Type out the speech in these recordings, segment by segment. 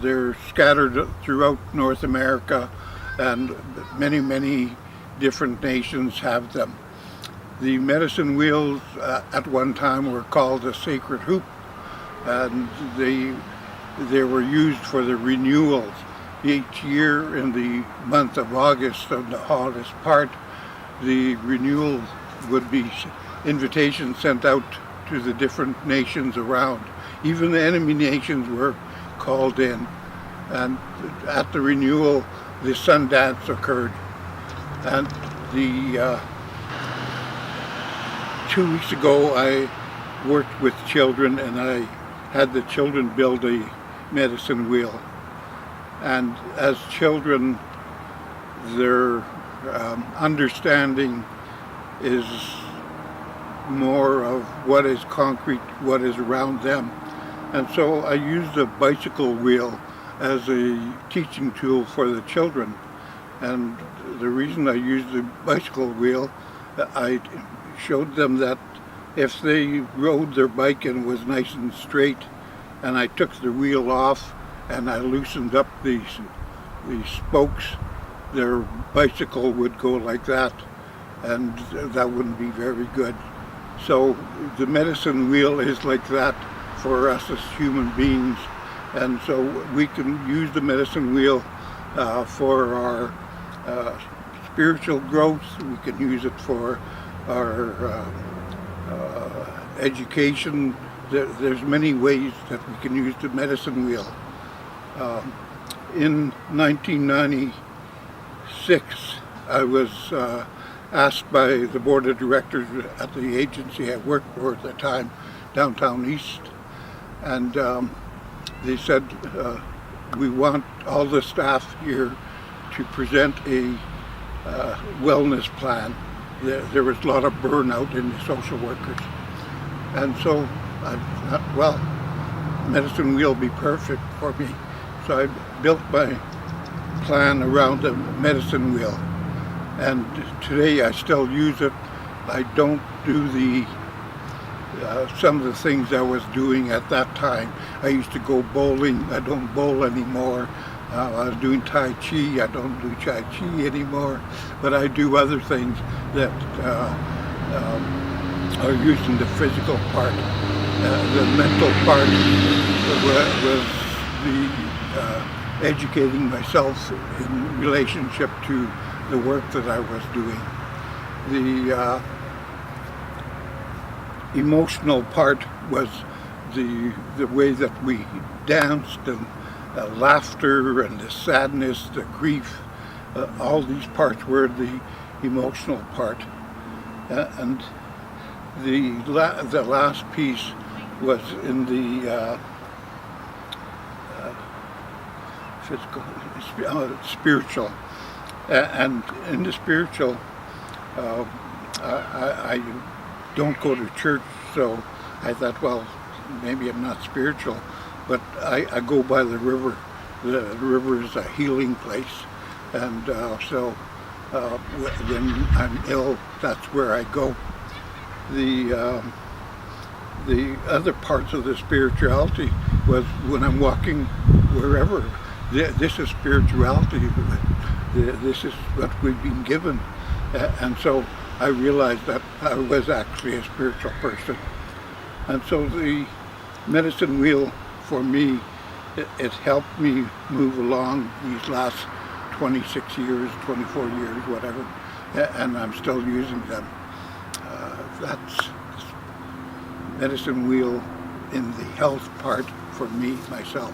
They're scattered throughout North America, and many different nations have them. The medicine wheels at one time were called a sacred hoop, and they were used for the renewals. Each year in the month of August, on the hottest part, the renewal would be invitations sent out to the different nations around. Even the enemy nations were called in, and at the renewal the sun dance occurred. And the 2 weeks ago I worked with children, and I had the children build a medicine wheel. And as children, their understanding is more of what is concrete, what is around them. And so I used the bicycle wheel as a teaching tool for the children. And the reason I used the bicycle wheel, I showed them that if they rode their bike and it was nice and straight, and I took the wheel off and I loosened up the spokes, their bicycle would go like that, and that wouldn't be very good. So the medicine wheel is like that for us as human beings, and so we can use the medicine wheel for our spiritual growth. We can use it for our education. There's many ways that we can use the medicine wheel. In 1996, I was asked by the board of directors at the agency I worked for at the time, Downtown East, and they said, we want all the staff here to present a wellness plan. There was a lot of burnout in the social workers, and so I thought, well, medicine wheel be perfect for me. So I built my plan around the medicine wheel, and today I still use it. I don't do some of the things I was doing at that time. I used to go bowling. I don't bowl anymore. I was doing Tai Chi. I don't do Tai Chi anymore, but I do other things that are using the physical part. The mental part was the educating myself in relationship to the work that I was doing. The emotional part was the way that we danced, and laughter and the sadness, the grief, all these parts were the emotional part. And the last piece was in the physical, spiritual. And in the spiritual, I don't go to church, so I thought, well, maybe I'm not spiritual, but I go by the river. The river is a healing place, and so when I'm ill, that's where I go. The other parts of the spirituality was when I'm walking wherever. This is spirituality. This is what we've been given, and so I realized that I was actually a spiritual person. And so the medicine wheel, for me, it helped me move along these last 26 years, 24 years, whatever, and I'm still using them. That's medicine wheel in the health part for me, myself.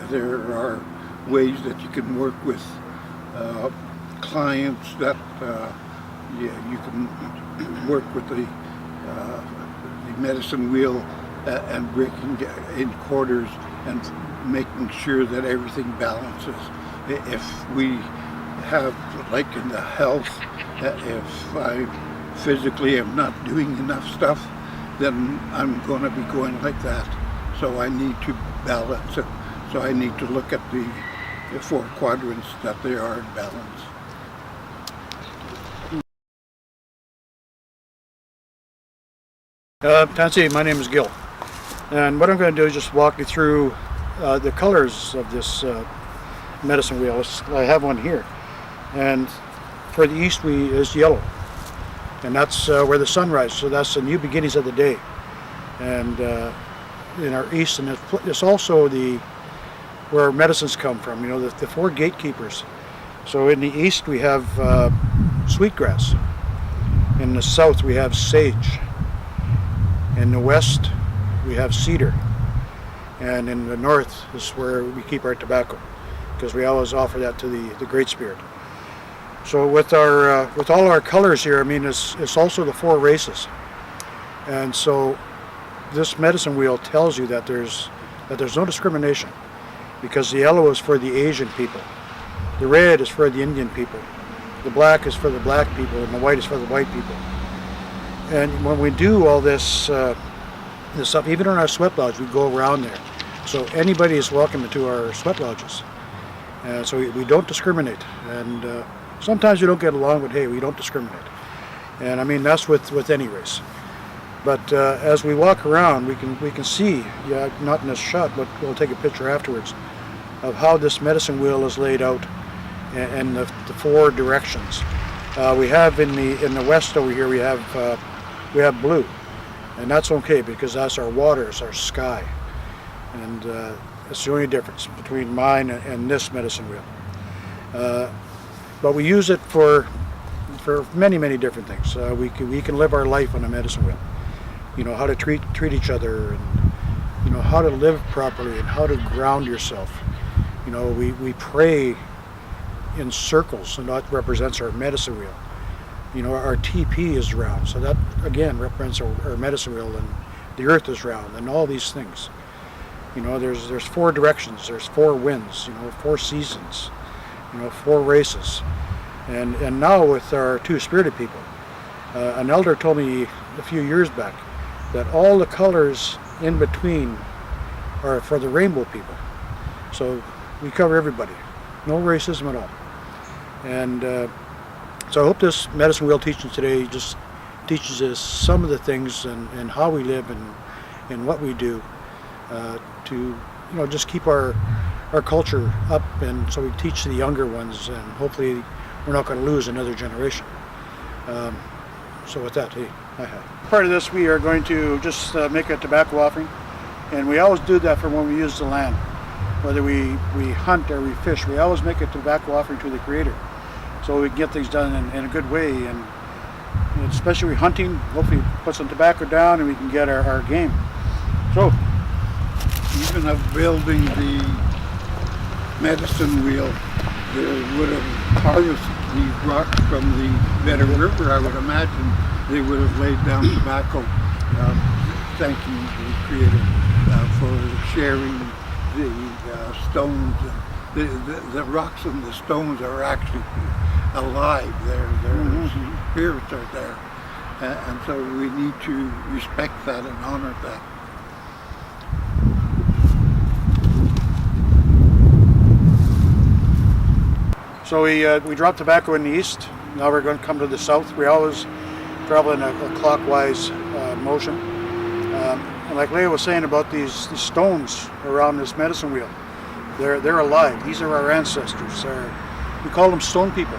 There are ways that you can work with clients that you can work with the medicine wheel and breaking in quarters and making sure that everything balances. If we have, like in the health, if I physically am not doing enough stuff, then I'm going to be going like that. So I need to balance it. So I need to look at the 4 quadrants that they are in balance. Tansi, my name is Gil. And what I'm going to do is just walk you through the colors of this medicine wheel. I have one here. And for the east is yellow. And that's where the sun rises, so that's the new beginnings of the day. And in our east, and it's also where medicines come from, you know, the four gatekeepers. So in the east we have sweetgrass. In the south we have sage. In the west we have cedar. And in the north is where we keep our tobacco, because we always offer that to the Great Spirit. So with all our colors here, I mean, it's also the four races. And so this medicine wheel tells you that there's no discrimination, because the yellow is for the Asian people, the red is for the Indian people, the black is for the black people, and the white is for the white people. And when we do all this stuff, even in our sweat lodge, we go around there. So anybody is welcome into our sweat lodges. So we don't discriminate. And sometimes we don't get along, but hey, we don't discriminate. And I mean, that's with any race. But as we walk around, we can see, not in this shot, but we'll take a picture afterwards, of how this medicine wheel is laid out and the four directions. We have in the west over here, we have blue, and that's okay, because that's our water, it's our sky, and it's the only difference between mine and this medicine wheel. But we use it for many different things. We can live our life on a medicine wheel. You know, how to treat each other, and you know, how to live properly, and how to ground yourself. You know, we pray in circles, and that represents our medicine wheel. You know, our TP is round, so that again represents our medicine wheel, and the earth is round, and all these things. You know, there's four directions, there's four winds, you know, four seasons, you know, four races. And now with our two-spirited people, an elder told me a few years back that all the colors in between are for the rainbow people. So we cover everybody, no racism at all. And so I hope this medicine wheel teaching today just teaches us some of the things and how we live and what we do to, you know, just keep our culture up, and so we teach the younger ones, and hopefully we're not going to lose another generation. So with that, hey, I have. Part of this, we are going to just make a tobacco offering, and we always do that for when we use the land. Whether we hunt or we fish, we always make a tobacco offering to the Creator, so we can get things done in a good way, and especially hunting, hopefully put some tobacco down and we can get our game. So, even of building the medicine wheel, they would have harvested these rocks from the Better River. I would imagine they would have laid down tobacco, thanking the Creator for sharing the stones. The rocks and the stones are actually alive. Their spirits are there, and so we need to respect that and honor that. So we dropped tobacco in the east. Now we're going to come to the south. We always travel in a clockwise motion. And like Leah was saying about these stones around this medicine wheel, they're alive. These are our ancestors. We call them stone people.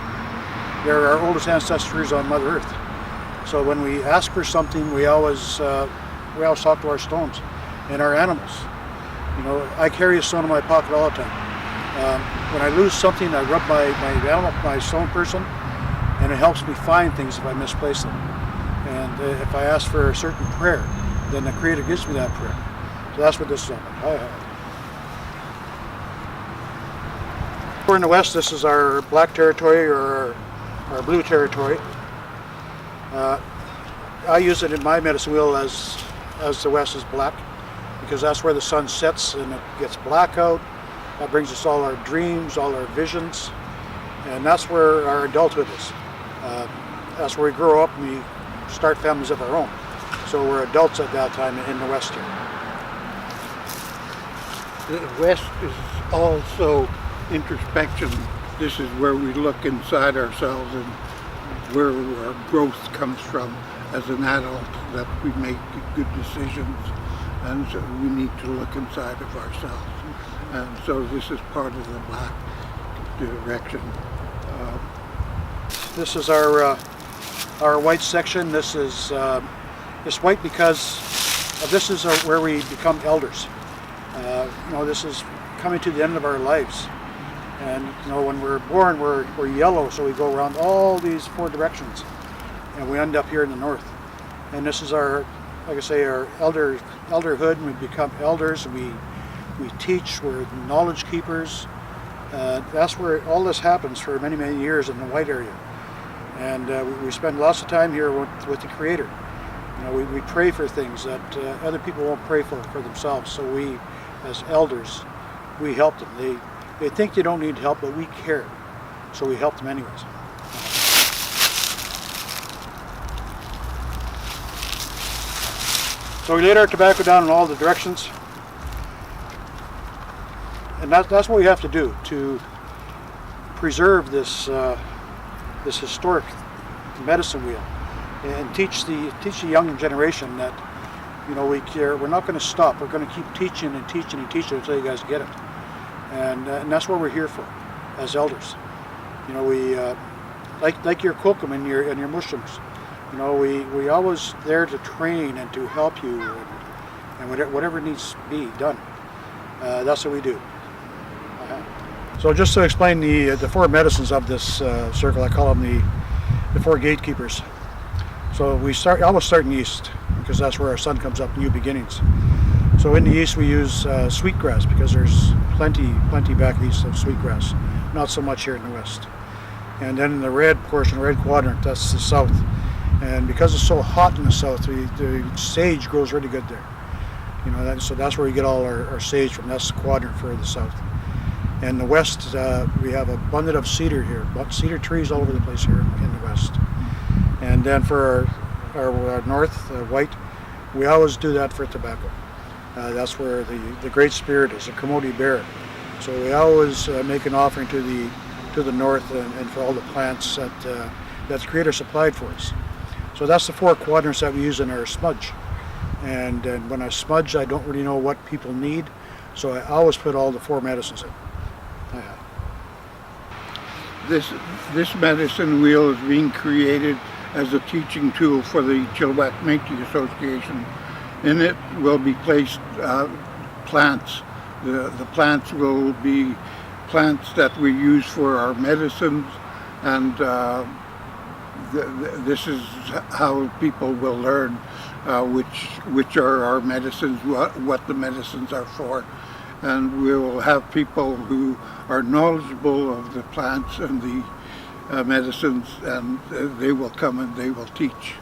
They're our oldest ancestors on Mother Earth. So when we ask for something, we always talk to our stones and our animals. You know, I carry a stone in my pocket all the time. When I lose something, I rub my stone person, and it helps me find things if I misplace them. And if I ask for a certain prayer, then the Creator gives me that prayer. So that's what this is about. We're in the west. This is our black territory, or our blue territory. I use it in my medicine wheel as the west is black, because that's where the sun sets and it gets black out. That brings us all our dreams, all our visions, and that's where our adulthood is. That's where we grow up and we start families of our own. So we're adults at that time in the west here. The west is also introspection. This is where we look inside ourselves and where our growth comes from as an adult, that we make good decisions and so we need to look inside of ourselves. And so this is part of the black direction. This is our white section. This is it's white because this is where we become elders. This is coming to the end of our lives. And when we're born, we're yellow, so we go around all these 4 directions, and we end up here in the north. And this is our, like I say, our elderhood, and we become elders. We teach. We're knowledge keepers. That's where all this happens for many, many years in the white area. And we spend lots of time here with the Creator. We pray for things that other people won't pray for themselves. So we, as elders, we help them. They think they don't need help, but we care. So we help them anyways. So we laid our tobacco down in all the directions. And that's what we have to do to preserve this this historic medicine wheel, and teach the young generation that we care. We're not going to stop. We're going to keep teaching and teaching and teaching until you guys get it. And that's what we're here for, as elders. We like your kokum and your mushrooms. We always there to train and to help you, and whatever needs to be done. That's what we do. So just to explain the 4 medicines of this circle, I call them the 4 gatekeepers. So we always start in the east, because that's where our sun comes up, new beginnings. So in the east we use sweetgrass, because there's plenty back east of sweetgrass, not so much here in the west. And then in the red portion, red quadrant, that's the south. And because it's so hot in the south, the sage grows really good there. So that's where we get all our sage from. That's the quadrant for the south. In the west, we have abundant of cedar here, cedar trees all over the place here in the west. And then for our north, white, we always do that for tobacco. That's where the Great Spirit is, the Commodity Bear. So we always make an offering to the north and for all the plants that the Creator supplied for us. So that's the 4 quadrants that we use in our smudge. And when I smudge, I don't really know what people need, so I always put all the 4 medicines in. This medicine wheel is being created as a teaching tool for the Chilliwack Metis Association. In it will be placed plants. The plants will be plants that we use for our medicines, and this is how people will learn which are our medicines, what the medicines are for. And we will have people who are knowledgeable of the plants and the medicines, and they will come and they will teach.